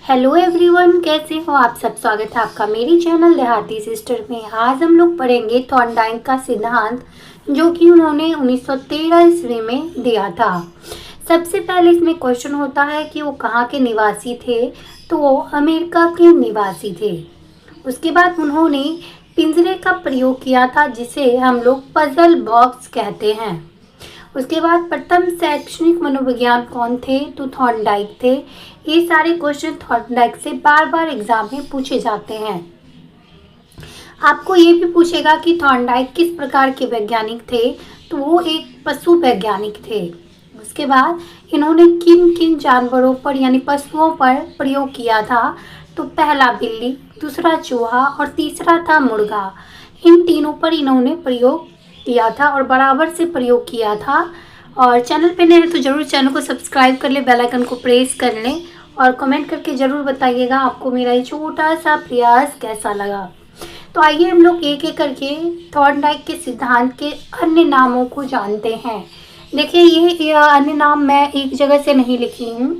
Hello everyone, कैसे हो आप सब। स्वागत है आपका मेरी चैनल देहाती सिस्टर में। आज हम लोग पढ़ेंगे थॉर्नडाइक का सिद्धांत, जो कि उन्होंने 1913 ईस्वी में दिया था। सबसे पहले इसमें क्वेश्चन होता है कि वो कहाँ के निवासी थे, तो वो अमेरिका के निवासी थे। उसके बाद उन्होंने पिंजरे का प्रयोग किया था, जिसे हम लोग पजल बॉक्स कहते हैं। उसके बाद प्रथम शैक्षणिक मनोविज्ञान कौन थे, तो थॉर्नडाइक थे। ये सारे क्वेश्चन थॉर्नडाइक से बार बार एग्जाम में पूछे जाते हैं। आपको ये भी पूछेगा कि थॉर्नडाइक किस प्रकार के वैज्ञानिक थे, तो वो एक पशु वैज्ञानिक थे। उसके बाद इन्होंने किन किन जानवरों पर यानी पशुओं पर प्रयोग किया था, तो पहला बिल्ली, दूसरा चूहा और तीसरा था मुर्गा। इन तीनों पर इन्होंने प्रयोग किया था और बराबर से प्रयोग किया था। और चैनल पे नए हैं तो ज़रूर चैनल को सब्सक्राइब कर ले, बेल आइकन को प्रेस कर लें और कमेंट करके ज़रूर बताइएगा आपको मेरा ये छोटा सा प्रयास कैसा लगा। तो आइए हम लोग एक एक करके थॉर्नडाइक के सिद्धांत के अन्य नामों को जानते हैं। देखिए, ये अन्य नाम मैं एक जगह से नहीं लिखी हूँ।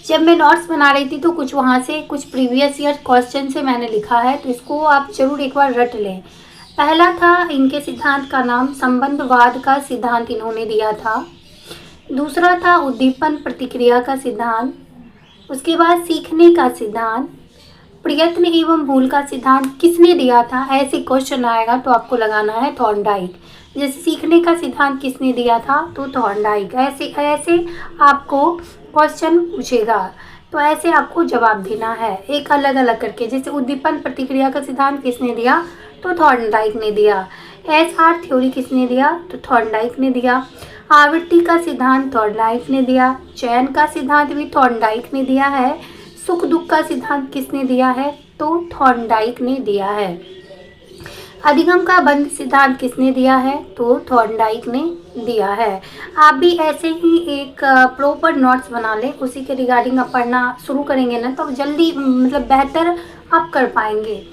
जब मैं नोट्स बना रही थी तो कुछ वहाँ से कुछ प्रीवियस ईयर क्वेश्चन से मैंने लिखा है, तो इसको आप ज़रूर एक बार रट लें। पहला था इनके सिद्धांत का नाम संबंधवाद का सिद्धांत इन्होंने दिया था। दूसरा था उद्दीपन प्रतिक्रिया का सिद्धांत। उसके बाद सीखने का सिद्धांत। प्रयत्न एवं भूल का सिद्धांत किसने दिया था, ऐसे क्वेश्चन आएगा तो आपको लगाना है थॉर्नडाइक। जैसे सीखने का सिद्धांत किसने दिया था, तो थॉर्नडाइक। ऐसे ऐसे आपको क्वेश्चन पूछेगा, तो ऐसे आपको जवाब देना है एक अलग अलग करके। जैसे उद्दीपन प्रतिक्रिया का सिद्धांत किसने दिया, तो थॉर्नडाइक ने दिया। एसआर थ्योरी किसने दिया, तो थॉर्नडाइक ने दिया। आवृत्ति का सिद्धांत थॉर्नडाइक ने दिया। चयन का सिद्धांत भी थॉर्नडाइक ने दिया है। सुख दुख का सिद्धांत किसने दिया है, तो थॉर्नडाइक ने दिया है। अधिगम का बंध सिद्धांत किसने दिया है, तो थॉर्नडाइक ने दिया है। आप भी ऐसे ही एक प्रॉपर नोट्स बना लें, उसी के रिगार्डिंग आप पढ़ना शुरू करेंगे ना, तो जल्दी मतलब बेहतर आप कर पाएंगे।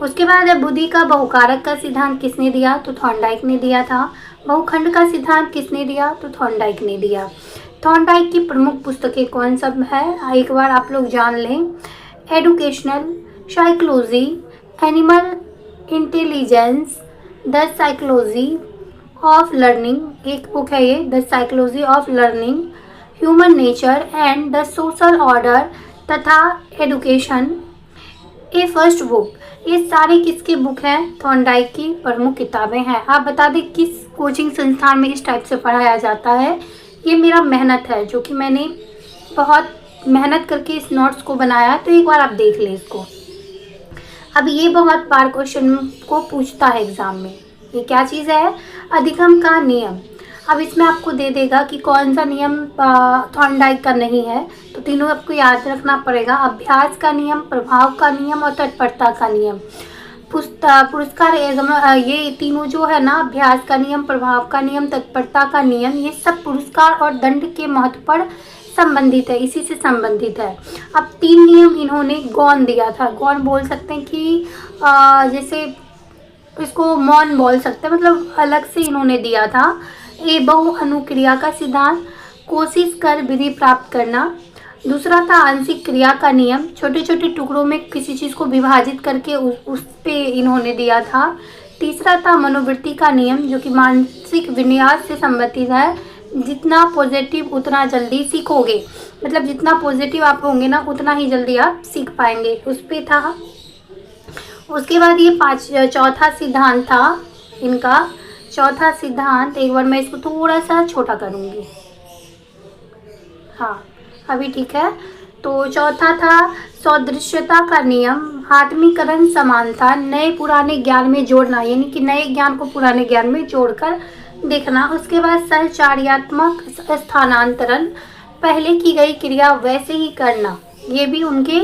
उसके बाद बुद्धि का बहुकारक का सिद्धांत किसने दिया, तो थॉर्नडाइक ने दिया था। बहुखंड का सिद्धांत किसने दिया, तो थॉर्नडाइक ने दिया। थॉर्नडाइक की प्रमुख पुस्तकें कौन सब है, एक बार आप लोग जान लें। Educational psychology, animal intelligence, the psychology of learning, एक बुक है ये, the psychology of learning, human nature and the social order तथा एडुकेशन ए फर्स्ट बुक। ये सारे किसके बुक हैं, थॉर्नडाइक की प्रमुख किताबें हैं। आप बता दें किस कोचिंग संस्थान में इस टाइप से पढ़ाया जाता है। ये मेरा मेहनत है, जो कि मैंने बहुत मेहनत करके इस नोट्स को बनाया, तो एक बार आप देख लें इसको। अब ये बहुत बार क्वेश्चन को पूछता है एग्जाम में। ये क्या चीज़ है, अधिगम का नियम। अब इसमें आपको दे देगा कि कौन सा नियम थॉर्नडाइक का नहीं है, तो तीनों आपको याद रखना पड़ेगा। अभ्यास का नियम, प्रभाव का नियम और तत्परता का नियम। पुरस्कार ये तीनों जो है ना, अभ्यास का नियम, प्रभाव का नियम, तत्परता का नियम, ये सब पुरस्कार और दंड के महत्व पर संबंधित है, इसी से संबंधित है। अब 3 नियम इन्होंने गौण दिया था। गौण बोल सकते हैं कि जैसे इसको मौन बोल सकते हैं, मतलब अलग से इन्होंने दिया था। ये बहु अनुक्रिया का सिद्धांत, कोशिश कर विधि प्राप्त करना। दूसरा था आंशिक क्रिया का नियम, छोटे छोटे टुकड़ों में किसी चीज़ को विभाजित करके उस पे इन्होंने दिया था। तीसरा था मनोवृत्ति का नियम, जो कि मानसिक विन्यास से संबंधित है। जितना पॉजिटिव उतना जल्दी सीखोगे, मतलब जितना पॉजिटिव आप होंगे ना, उतना ही जल्दी आप सीख पाएंगे, उस पे था। उसके बाद ये चौथा सिद्धांत था इनका। चौथा सिद्धांत, एक बार मैं इसको थोड़ा सा छोटा करूँगी, हाँ अभी ठीक है। तो चौथा था सदृश्यता का नियम, आत्मीकरण समानता, नए पुराने ज्ञान में जोड़ना, यानी कि नए ज्ञान को पुराने ज्ञान में जोड़कर देखना। उसके बाद सहचार्यात्मक स्थानांतरण, पहले की गई क्रिया वैसे ही करना, ये भी उनके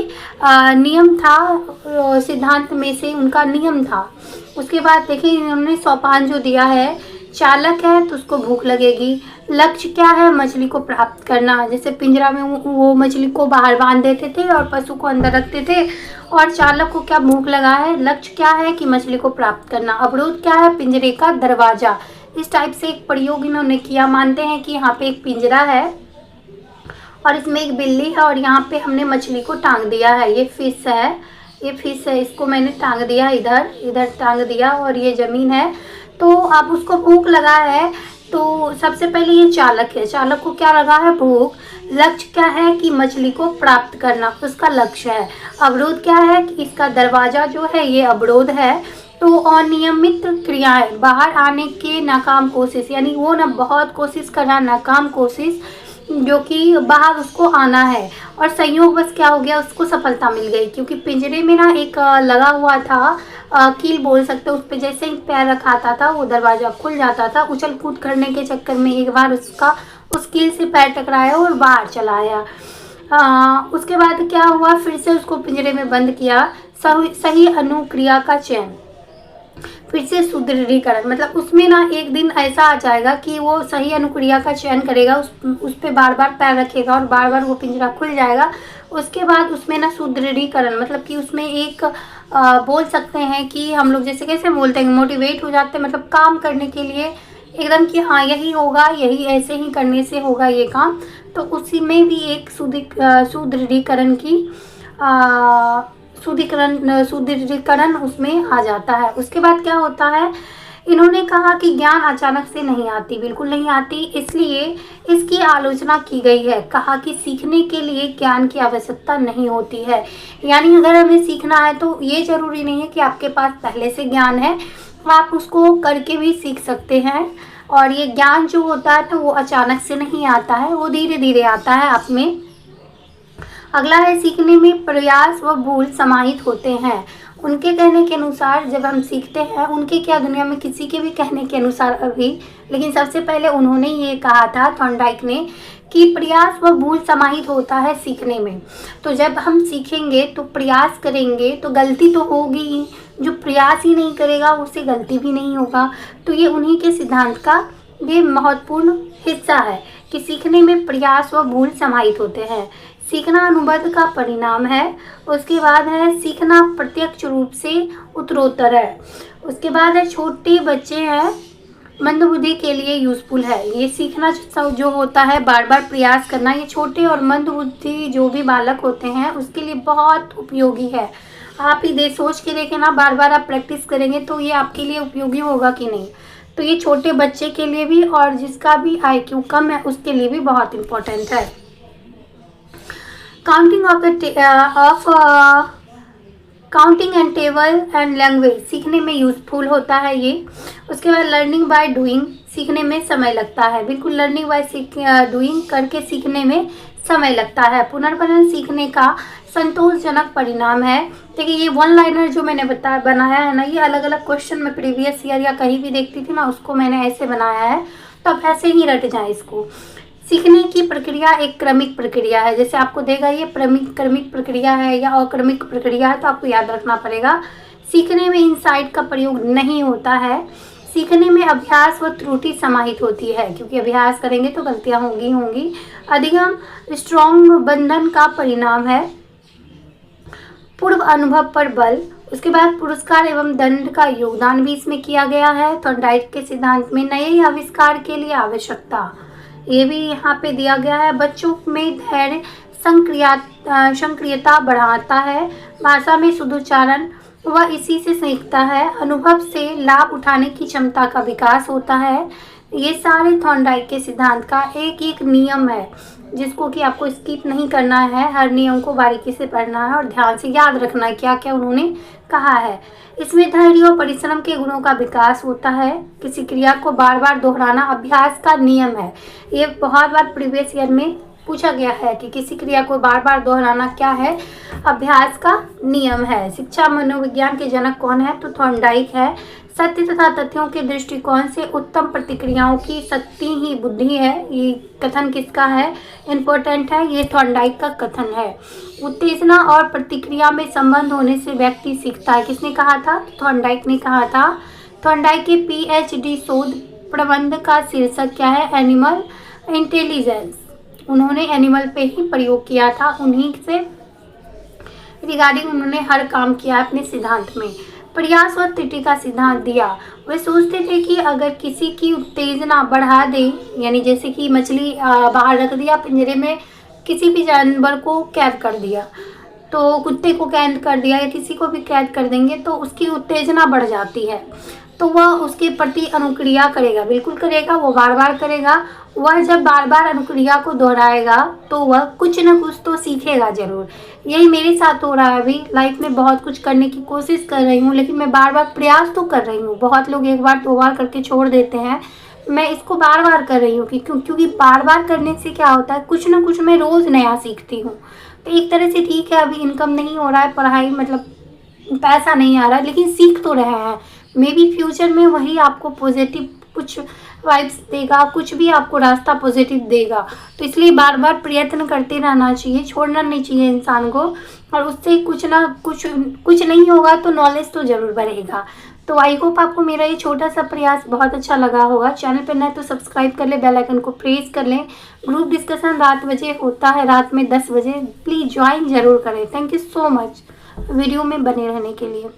नियम था, सिद्धांत में से उनका नियम था। उसके बाद देखिए इन्होंने सोपान जो दिया है, चालक है तो उसको भूख लगेगी। लक्ष्य क्या है, मछली को प्राप्त करना। जैसे पिंजरा में वो मछली को बाहर बांध देते थे और पशु को अंदर रखते थे, और चालक को क्या भूख लगा है, लक्ष्य क्या है कि मछली को प्राप्त करना। अवरोध क्या है, पिंजरे का दरवाजा। इस टाइप से एक प्रयोग इन्होंने किया। मानते हैं कि यहाँ पे एक पिंजरा है और इसमें एक बिल्ली है और यहाँ पे हमने मछली को टांग दिया है। ये फिश है, ये फिश है, इसको मैंने टांग दिया इधर, इधर टांग दिया और ये ज़मीन है। तो अब उसको भूख लगा है, तो सबसे पहले ये चालक है, चालक को क्या लगा है? भूख। लक्ष्य क्या है? कि मछली को प्राप्त करना उसका लक्ष्य है। अवरोध क्या है? कि इसका दरवाज़ा जो है ये अवरोध है। तो अनियमित क्रियाएं, बाहर आने के नाकाम कोशिश, यानी वो ना बहुत कोशिश कर रहा, नाकाम कोशिश, जो कि बाहर उसको आना है। और संयोग बस क्या हो गया, उसको सफलता मिल गई, क्योंकि पिंजरे में ना एक लगा हुआ था कील बोल सकते हो, उस पर जैसे ही पैर रखाता था वो दरवाज़ा खुल जाता था। उछल कूद करने के चक्कर में एक बार उसका उस कील से पैर टकराया और बाहर चला आया। उसके बाद क्या हुआ, फिर से उसको पिंजरे में बंद किया। सही अनुक्रिया का चयन, फिर से सुदृढ़ीकरण, मतलब उसमें ना एक दिन ऐसा आ जाएगा कि वो सही अनुक्रिया का चयन करेगा, उस पर बार बार पैर रखेगा और बार बार वो पिंजरा खुल जाएगा। उसके बाद उसमें ना सुदृढ़ीकरण, मतलब कि उसमें एक बोल सकते हैं कि हम लोग जैसे कैसे बोलते हैं, मोटिवेट हो जाते हैं, मतलब काम करने के लिए एकदम कि हाँ यही होगा, यही ऐसे ही करने से होगा ये काम। तो उसी में भी एक सुदृढ़ीकरण की सुदृढ़ीकरण उसमें आ जाता है। उसके बाद क्या होता है, इन्होंने कहा कि ज्ञान अचानक से नहीं आती, बिल्कुल नहीं आती, इसलिए इसकी आलोचना की गई है। कहा कि सीखने के लिए ज्ञान की आवश्यकता नहीं होती है, यानी अगर हमें सीखना है तो ये ज़रूरी नहीं है कि आपके पास पहले से ज्ञान है, आप उसको करके भी सीख सकते हैं। और ये ज्ञान जो होता है तो वो अचानक से नहीं आता है, वो धीरे धीरे आता है आप में। अगला है, सीखने में प्रयास व भूल समाहित होते हैं। उनके कहने के अनुसार जब हम सीखते हैं, उनके क्या, दुनिया में किसी के भी कहने के अनुसार अभी, लेकिन सबसे पहले उन्होंने ये कहा था थॉर्नडाइक ने कि प्रयास व भूल समाहित होता है सीखने में। तो जब हम सीखेंगे तो प्रयास करेंगे तो गलती तो होगी ही, जो प्रयास ही नहीं करेगा उससे गलती भी नहीं होगा। तो ये उन्हीं के सिद्धांत का ये महत्वपूर्ण हिस्सा है कि सीखने में प्रयास व भूल समाहित होते हैं। सीखना अनुबंध का परिणाम है। उसके बाद है, सीखना प्रत्यक्ष रूप से उत्तरोत्तर है। उसके बाद है, छोटे बच्चे हैं मंदबुद्धि के लिए यूज़फुल है। ये सीखना जो होता है, बार बार प्रयास करना, ये छोटे और मंदबुद्धि जो भी बालक होते हैं उसके लिए बहुत उपयोगी है। आप ही सोच के देखें ना, बार बार आप प्रैक्टिस करेंगे तो ये आपके लिए उपयोगी होगा कि नहीं। तो ये छोटे बच्चे के लिए भी और जिसका भी IQ कम है उसके लिए भी बहुत इम्पोर्टेंट है। Counting and table and language सीखने में यूजफुल होता है ये। उसके बाद लर्निंग बाय डूइंग, सीखने में समय लगता है, बिल्कुल लर्निंग बाय डूइंग करके सीखने में समय लगता है। पुनर्पठन सीखने का संतोषजनक परिणाम है। देखिए ये वन लाइनर जो मैंने बनाया है ना, ये अलग अलग क्वेश्चन में प्रीवियस ईयर या कहीं भी देखती थी ना, उसको मैंने ऐसे बनाया है, तो आप ऐसे ही रट जाए इसको। सीखने की प्रक्रिया एक क्रमिक प्रक्रिया है, जैसे आपको देगा ये क्रमिक प्रक्रिया है या अक्रमिक प्रक्रिया है, तो आपको याद रखना पड़ेगा। सीखने में इनसाइट का प्रयोग नहीं होता है। सीखने में अभ्यास व त्रुटि समाहित होती है, क्योंकि अभ्यास करेंगे तो गलतियां होंगी। अधिगम स्ट्रॉन्ग बंधन का परिणाम है। पूर्व अनुभव पर बल। उसके बाद पुरस्कार एवं दंड का योगदान भी इसमें किया गया है। थॉर्नडाइक के सिद्धांत में नए आविष्कार के लिए आवश्यकता, ये भी यहाँ पे दिया गया है। बच्चों में धैर्य सक्रियता बढ़ाता है। भाषा में शुद्धोच्चारण वह इसी से सीखता है। अनुभव से लाभ उठाने की क्षमता का विकास होता है। ये सारे थॉर्नडाइक के सिद्धांत का एक एक नियम है, जिसको कि आपको स्किप नहीं करना है, हर नियम को बारीकी से पढ़ना है और ध्यान से याद रखना है क्या क्या उन्होंने कहा है। इसमें धैर्य और परिश्रम के गुणों का विकास होता है। किसी क्रिया को बार बार दोहराना अभ्यास का नियम है। ये बहुत बार प्रीवियस ईयर में पूछा गया है कि किसी क्रिया को बार बार दोहराना क्या है, अभ्यास का नियम है। शिक्षा मनोविज्ञान के जनक कौन है, तो थॉर्नडाइक है। सत्य तथा तथ्यों के दृष्टिकोण से उत्तम प्रतिक्रियाओं की शक्ति ही बुद्धि है, ये कथन किसका है, इम्पोर्टेंट है, ये थॉर्नडाइक का कथन है। उत्तेजना और प्रतिक्रिया में संबंध होने से व्यक्ति सीखता है, किसने कहा था, थॉर्नडाइक ने कहा था। थॉर्नडाइक के PhD शोध प्रबंध का शीर्षक क्या है, एनिमल इंटेलिजेंस। उन्होंने एनिमल पे ही प्रयोग किया था, उन्हीं से रिगार्डिंग उन्होंने हर काम किया अपने सिद्धांत में। प्रयास और त्रुटि का सिद्धांत दिया। वे सोचते थे कि अगर किसी की उत्तेजना बढ़ा दे, यानी जैसे कि मछली बाहर रख दिया पिंजरे में, किसी भी जानवर को कैद कर दिया, तो कुत्ते को कैद कर दिया या किसी को भी कैद कर देंगे तो उसकी उत्तेजना बढ़ जाती है, तो वह उसके प्रति अनुक्रिया करेगा, बिल्कुल करेगा, वो बार बार करेगा। वह जब बार बार अनुक्रिया को दोहराएगा तो वह कुछ न कुछ तो सीखेगा ज़रूर। यही मेरे साथ हो रहा है। अभी लाइफ में बहुत कुछ करने की कोशिश कर रही हूँ, लेकिन मैं बार बार प्रयास तो कर रही हूँ। बहुत लोग एक बार दो बार करके छोड़ देते हैं, मैं इसको बार बार कर रही हूँ क्योंकि बार बार करने से क्या होता है, कुछ ना कुछ मैं रोज़ नया सीखती हूँ। तो एक तरह से ठीक है, अभी इनकम नहीं हो रहा है, पढ़ाई मतलब पैसा नहीं आ रहा है, लेकिन सीख तो रहे हैं। मे बी फ्यूचर में वही आपको पॉजिटिव कुछ वाइब्स देगा, कुछ भी आपको रास्ता पॉजिटिव देगा। तो इसलिए बार बार प्रयत्न करते रहना चाहिए, छोड़ना नहीं चाहिए इंसान को, और उससे कुछ ना कुछ नहीं होगा तो नॉलेज तो ज़रूर बढ़ेगा। तो आई होप आपको मेरा ये छोटा सा प्रयास बहुत अच्छा लगा होगा। चैनल पर नए तो सब्सक्राइब कर ले, बेल आइकन को प्रेस कर लें। ग्रुप डिस्कशन रात बजे होता है, रात में 10 बजे, प्लीज़ ज्वाइन ज़रूर करें। Thank you so much video में बने रहने के लिए।